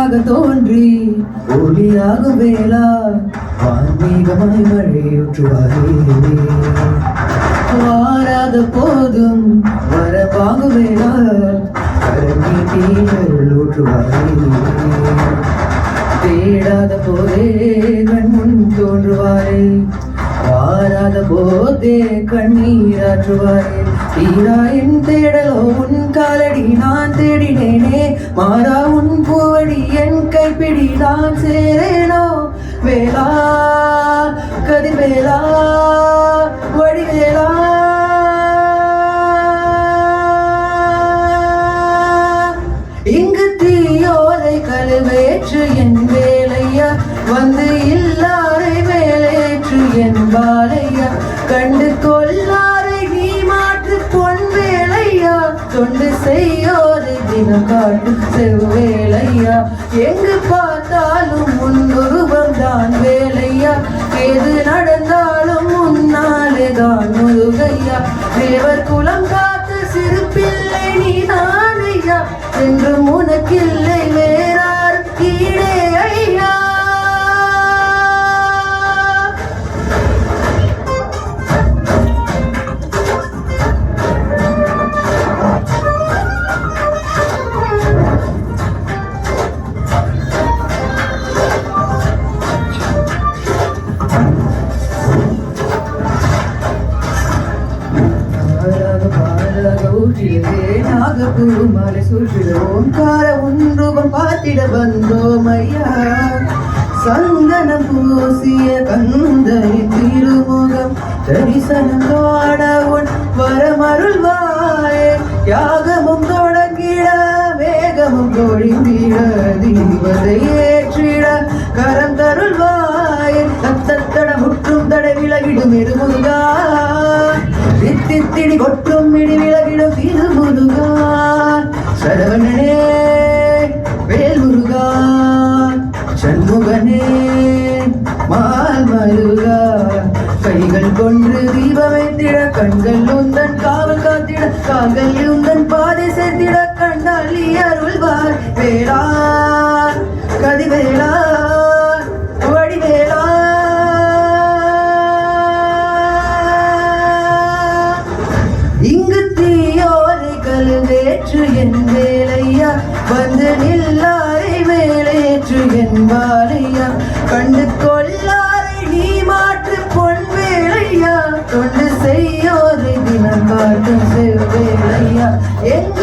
ஒளியாக தோன்றி ஒளியாகும் வேளா வான்மீகமாய் மழையுற்றுவாரே வாராத போதும் வரவாகும் வேளா கரங்கீட்டிகள் ஊற்றுவாரே தேடாத போதே கண் முன் தோன்றுவாரே வாராத போதே கண்ணீராற்றுவாரே தீரா என் தேடலோ உன் காலடி நான் தேடினேனே மாறா உன் பூவடி என் கைப்பிடி நான் சேரேனோ வேளா கதிர்வேளா வடிவேளா இங்கு தீயோரை கழுவேற்று என் வேலையா வந்து இல்லாரை மேலேற்று என் பாலையா கண்டு கொள்ளாரை நீ மாற்று பொன் வேலையா தொண்டு செய்யோரை தினம் காட்டு செவ்வேலையா எங்கு பார்த்தாலும் முன்னுருவம் தான் வேலையா எது நடந்தாலும் முன்னாலே தான் முருகையா தேவர் குலம் காத்த சிறு பிள்ளை நீ தானையா என்றும் உனக்கில்லை வேறார் ஈடே ஐயா நாகப்பூமாலை சூழ்ச்சிடுவோம் கார ஒன்றுபம் பார்த்திட வந்தோம் ஐயா சந்தனம் பூசிய கந்தை திருமுகம் தரிசனம் காண உன் வரமருள்வாயே யாகமும் தொடங்கிட வேகமும் தொழிந்திட தீபத்தை ஏற்றிட கரம் தருள்வாயே தத்தட முற்றும் தடை விலகிடும் இருமுருகா தித்தித்திடி கொட்டும் இடி விலகிடும் திருமுருகா சரவணனே வேல்முருகா சண்முகனே மால் மருகா கைகள் கொன்று தீபம் வைத்திட கண்கள் உந்தன் காவல் காத்திட கால்கள் உந்தன் பாதை சேர்த்திட கண்டால் நீ அருள்வார் வேளா கதிவேளா வடிவேளா இங்கு தீயோரை கழுவேற்று என் வேலையா வந்து நில்லாரை மேலேற்று என் பாலையா கண்டு கொள்ளாரை நீ மாற்று பொன் வேலையா தொண்டு செய்யோரை தினம் காட்டும் செவ்வேலையா எங்க